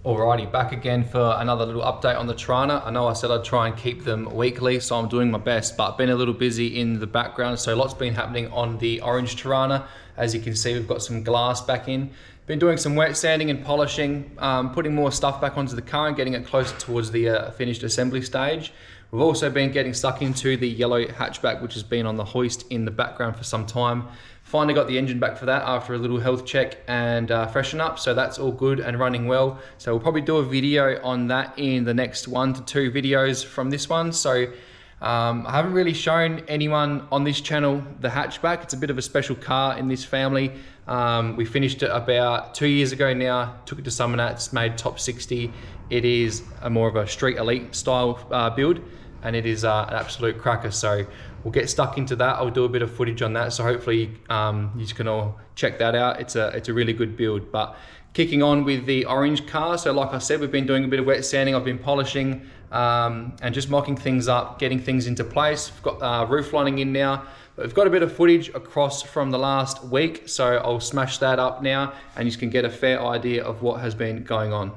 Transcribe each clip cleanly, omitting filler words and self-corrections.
Alrighty, back again for another little update on the Torana. I know I said I'd try and keep them weekly, so I'm doing my best, but been a little busy in the background, so lots been happening on the orange Torana. As you can see, we've got some glass back in. Been doing some wet sanding and polishing, putting more stuff back onto the car and getting it closer towards the finished assembly stage. We've also been getting stuck into the yellow hatchback, which has been on the hoist in the background for some time. Finally got the engine back for that after a little health check and freshen up, so that's all good and running well. So we'll probably do a video on that in the next 1 to 2 videos from this one. So I haven't really shown anyone on this channel the hatchback. It's a bit of a special car in this family. We finished it about 2 years ago now, took it to Summonat, it's made top 60. It is more of a street elite style build, and it is an absolute cracker. So we'll get stuck into that. I'll do a bit of footage on that, so hopefully you can all check that out. It's a really good build. But kicking on with the orange car, so like I said, we've been doing a bit of wet sanding. I've been polishing and just mocking things up, getting things into place. We've got roof lining in now, but we've got a bit of footage across from the last week, so I'll smash that up now and you can get a fair idea of what has been going on.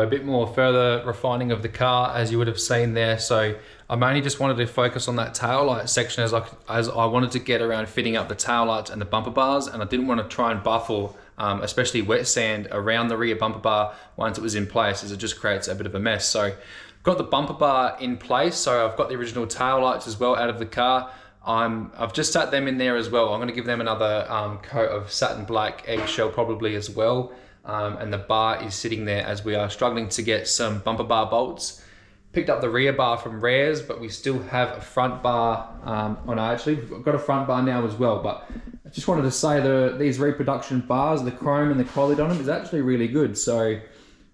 a bit more further refining of the car, as you would have seen there. So I mainly just wanted to focus on that tail light section as I wanted to get around fitting up the tail lights and the bumper bars, and I didn't want to try and buffle, especially wet sand around the rear bumper bar once it was in place, as it just creates a bit of a mess. So got the bumper bar in place, so I've got the original tail lights as well out of the car. I've just sat them in there as well. I'm going to give them another coat of satin black eggshell probably as well. And the bar is sitting there as we are struggling to get some bumper bar bolts. Picked up the rear bar from Rares, but we still have a front bar we've got a front bar now as well. But I just wanted to say these reproduction bars, the chrome and the quality on them is actually really good. So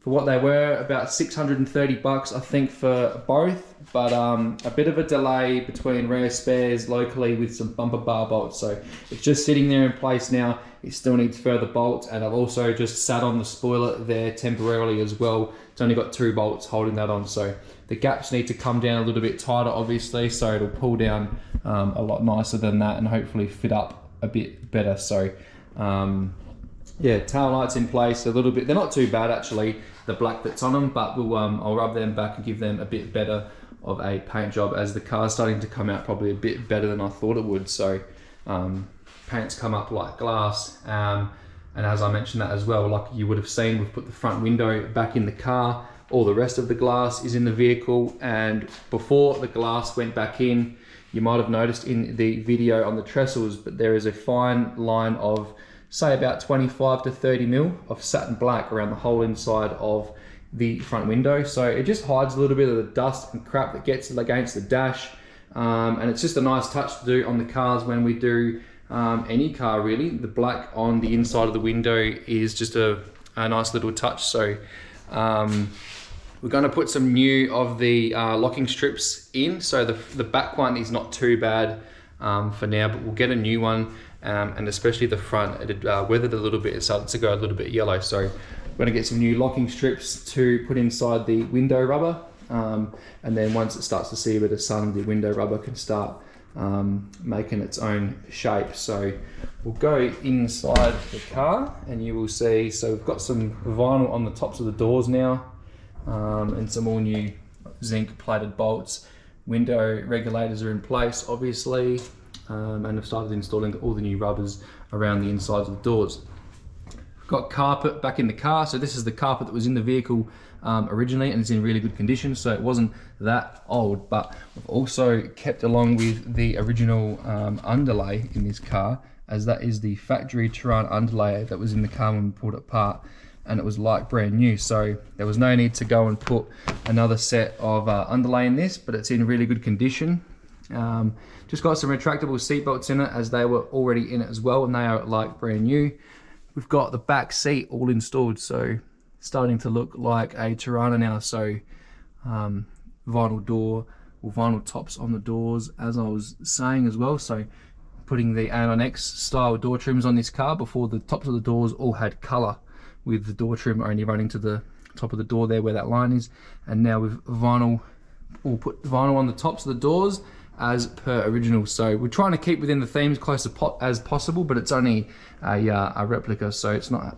for what they were, about 630 bucks I think for both, but a bit of a delay between Rare spares locally with some bumper bar bolts. So it's just sitting there in place now. It still needs further bolts, and I've also just sat on the spoiler there temporarily as well. It's only got 2 bolts holding that on, so the gaps need to come down a little bit tighter obviously, so it'll pull down a lot nicer than that and hopefully fit up a bit better. So yeah, tail lights in place a little bit. They're not too bad actually, the black that's on them, but I'll rub them back and give them a bit better of a paint job, as the car's starting to come out probably a bit better than I thought it would. So paint's come up like glass, and as I mentioned that as well, like you would have seen, we've put the front window back in the car. All the rest of the glass is in the vehicle, and before the glass went back in, you might have noticed in the video on the trestles, but there is a fine line of say about 25 to 30 mil of satin black around the whole inside of the front window. So it just hides a little bit of the dust and crap that gets against the dash, and it's just a nice touch to do on the cars when we do any car really. The black on the inside of the window is just a nice little touch. So we're going to put some new of the locking strips in. So the back one is not too bad for now, but we'll get a new one, and especially the front, it weathered a little bit. It started to go a little bit yellow, so we're going to get some new locking strips to put inside the window rubber, and then once it starts to see a bit of sun, the window rubber can start making its own shape. So we'll go inside the car and you will see, so we've got some vinyl on the tops of the doors now, and some all new zinc plated bolts. Window regulators are in place obviously, and I've started installing all the new rubbers around the insides of the doors. Got carpet back in the car, so this is the carpet that was in the vehicle originally, and it's in really good condition, so it wasn't that old. But we've also kept along with the original underlay in this car, as that is the factory Turan underlay that was in the car when we pulled it apart, and it was like brand new, so there was no need to go and put another set of underlay in this, but it's in really good condition. Just got some retractable seat belts in it, as they were already in it as well, and they are like brand new. We've got the back seat all installed, so starting to look like a Torana now. So vinyl door or vinyl tops on the doors, as I was saying as well. So putting the A9X style door trims on this car. Before, the tops of the doors all had color, with the door trim only running to the top of the door there where that line is, and now with vinyl, we'll put vinyl on the tops of the doors as per original. So we're trying to keep within the themes close as possible, but it's only a replica, so it's not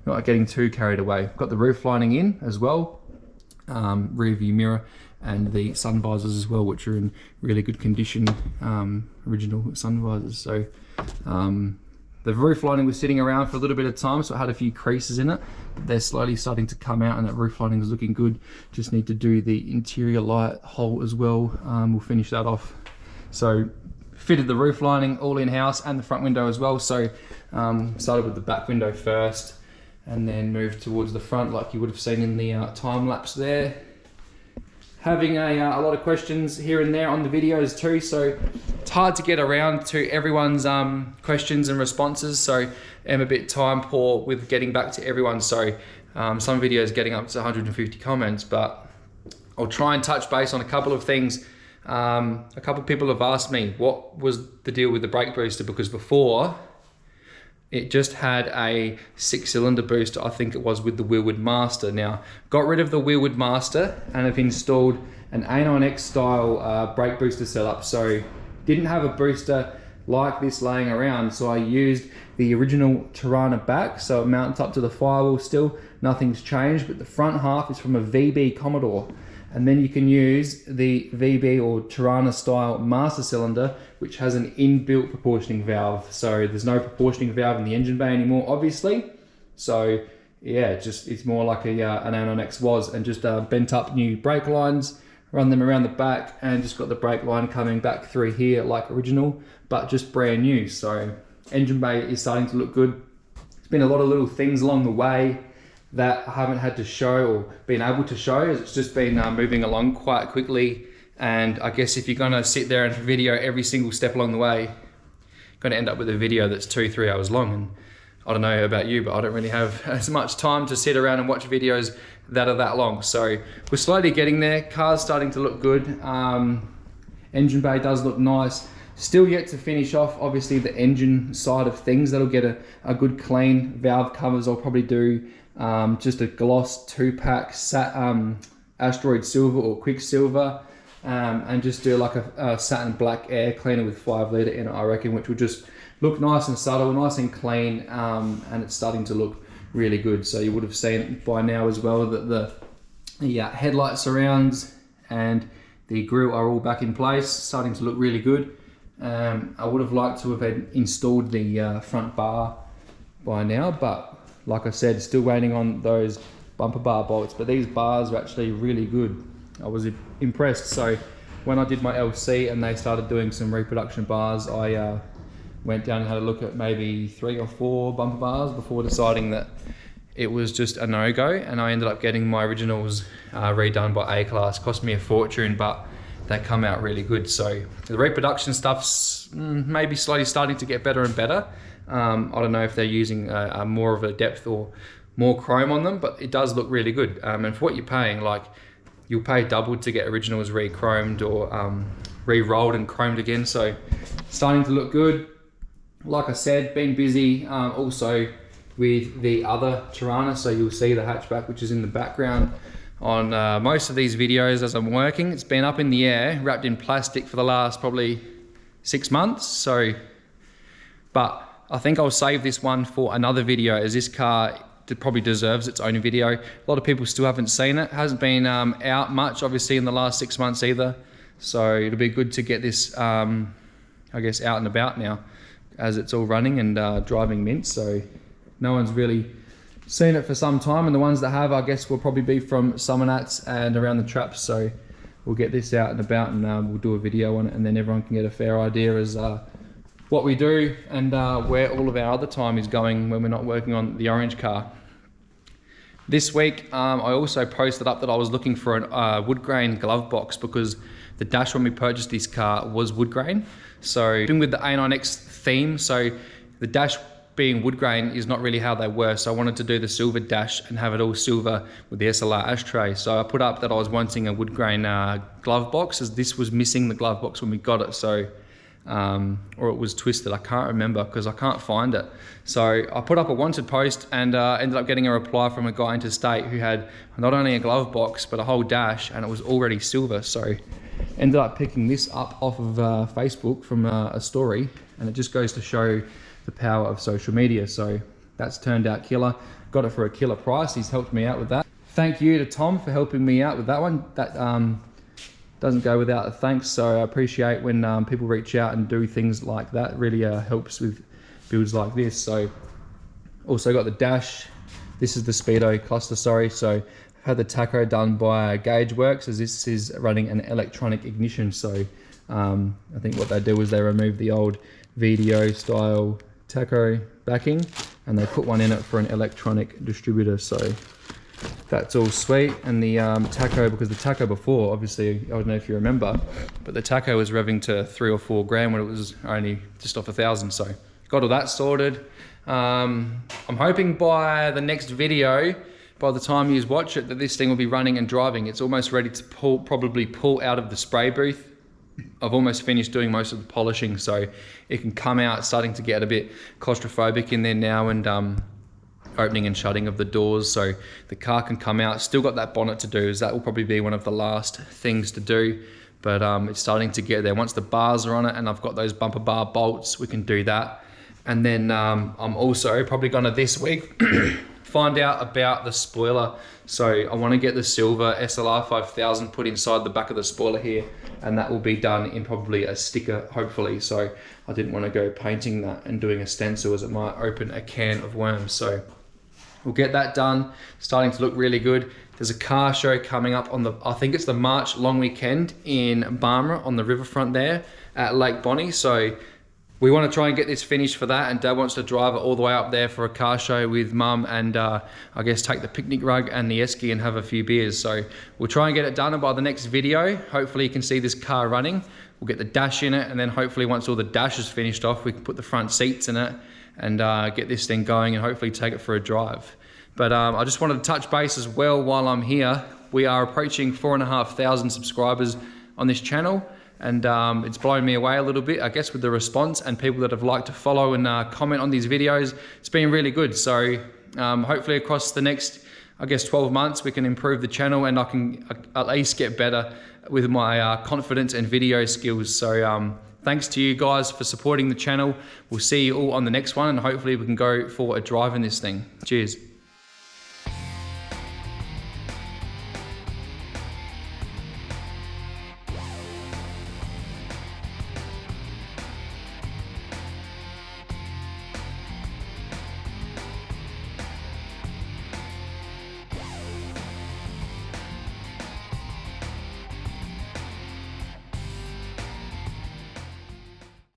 not getting too carried away. Got the roof lining in as well, rear view mirror, and the sun visors as well, which are in really good condition, original sun visors. So the roof lining was sitting around for a little bit of time, so it had a few creases in it, but they're slowly starting to come out, and that roof lining is looking good. Just need to do the interior light hole as well. We'll finish that off. So fitted the roof lining all in-house, and the front window as well. So started with the back window first, and then moved towards the front, like you would have seen in the time lapse there. Having a lot of questions here and there on the videos too, so it's hard to get around to everyone's questions and responses, so I'm a bit time poor with getting back to everyone. So some videos getting up to 150 comments, but I'll try and touch base on a couple of things. A couple of people have asked me what was the deal with the brake booster, because before it just had a 6-cylinder booster, I think it was, with the Wheelwood Master. Now, got rid of the Wheelwood Master and have installed an A9X style brake booster setup. So didn't have a booster like this laying around, so I used the original Torana back, so it mounts up to the firewall still, nothing's changed, but the front half is from a VB Commodore. And then you can use the VB or Torana style master cylinder, which has an inbuilt proportioning valve. So there's no proportioning valve in the engine bay anymore, obviously. So yeah, it's more like an A9X was, and just bent up new brake lines, run them around the back, and just got the brake line coming back through here like original, but just brand new. So engine bay is starting to look good. There's been a lot of little things along the way that I haven't had to show or been able to show. It's just been moving along quite quickly. And I guess if you're gonna sit there and video every single step along the way, you're gonna end up with a video that's 2-3 hours long. And I don't know about you, but I don't really have as much time to sit around and watch videos that are that long. So we're slowly getting there. Car's starting to look good. Engine bay does look nice. Still yet to finish off, obviously, the engine side of things. That'll get a good clean. Valve covers I'll probably do just a gloss 2-pack Asteroid Silver or Quicksilver, and just do like a satin black air cleaner with 5 litre in it, I reckon, which will just look nice and subtle, nice and clean, and it's starting to look really good. So you would have seen by now as well that the headlight surrounds and the grille are all back in place, starting to look really good. I would have liked to have installed the front bar by now, but like I said, still waiting on those bumper bar bolts, but these bars are actually really good. I was impressed. So when I did my LC and they started doing some reproduction bars, I went down and had a look at maybe 3 or 4 bumper bars before deciding that it was just a no-go, and I ended up getting my originals redone by A-Class. Cost me a fortune, but they come out really good. So the reproduction stuff's maybe slowly starting to get better and better. I don't know if they're using more of a depth or more chrome on them, but it does look really good. And for what you're paying, like, you'll pay double to get originals re-chromed or re-rolled and chromed again. So starting to look good. Like I said, been busy also with the other Torana. So you'll see the hatchback, which is in the background on most of these videos as I'm working. It's been up in the air, wrapped in plastic for the last probably 6 months. So, but I think I'll save this one for another video, as this car probably deserves its own video. A lot of people still haven't seen it. It hasn't been out much, obviously, in the last 6 months either. So it'll be good to get this, I guess, out and about now, as it's all running and driving mint. So no one's really seen it for some time, and the ones that have, I guess, will probably be from Summer Nats and around the traps. So we'll get this out and about, and we'll do a video on it, and then everyone can get a fair idea as what we do and where all of our other time is going when we're not working on the orange car. This week, I also posted up that I was looking for a wood grain glove box, because the dash when we purchased this car was wood grain. So doing with the A9X theme, so the dash being wood grain is not really how they were. So I wanted to do the silver dash and have it all silver with the SLR ashtray. So I put up that I was wanting a wood grain glove box, as this was missing the glove box when we got it. So or it was twisted, I can't remember because I can't find it. So I put up a wanted post and ended up getting a reply from a guy interstate who had not only a glove box but a whole dash, and it was already silver. So ended up picking this up off of Facebook from a story, and it just goes to show the power of social media. So that's turned out killer. Got it for a killer price. He's helped me out with that. Thank you to Tom for helping me out with that one. That doesn't go without a thanks. So I appreciate when people reach out and do things like that. It really helps with builds like this. So also got the dash. This is the Speedo cluster, sorry. So I've had the tacho done by Gaugeworks, as this is running an electronic ignition. So I think what they do is they remove the old VDO style tacho backing and they put one in it for an electronic distributor. So that's all sweet. And the tacho, because the tacho before, obviously, I don't know if you remember, but the tacho was revving to 3 or 4 grand when it was only just off 1,000. So got all that sorted. I'm hoping by the next video, by the time you watch it, that this thing will be running and driving. It's almost ready to probably pull out of the spray booth. I've almost finished doing most of the polishing, so it can come out, starting to get a bit claustrophobic in there now, and opening and shutting of the doors, so the car can come out. Still got that bonnet to do, as that will probably be one of the last things to do. but it's starting to get there. Once the bars are on it and I've got those bumper bar bolts, we can do that. And then I'm also probably gonna this week find out about the spoiler. So I want to get the silver SLR 5000 put inside the back of the spoiler here, and that will be done in probably a sticker, hopefully. So I didn't want to go painting that and doing a stencil, as it might open a can of worms. So we'll get that done. Starting to look really good. There's a car show coming up on the, I think it's the March long weekend in Barmera on the riverfront there at Lake Bonnie. So we want to try and get this finished for that, and Dad wants to drive it all the way up there for a car show with Mum, and I guess take the picnic rug and the esky and have a few beers. So we'll try and get it done, and by the next video, hopefully you can see this car running. We'll get the dash in it, and then hopefully once all the dash is finished off, we can put the front seats in it and get this thing going and hopefully take it for a drive. But I just wanted to touch base as well while I'm here. We are approaching 4,500 subscribers on this channel. And it's blown me away a little bit, I guess, with the response and people that have liked to follow and comment on these videos. It's been really good. So hopefully across the next, I guess, 12 months, we can improve the channel, and I can at least get better with my confidence and video skills. So thanks to you guys for supporting the channel. We'll see you all on the next one, and hopefully we can go for a drive in this thing. Cheers.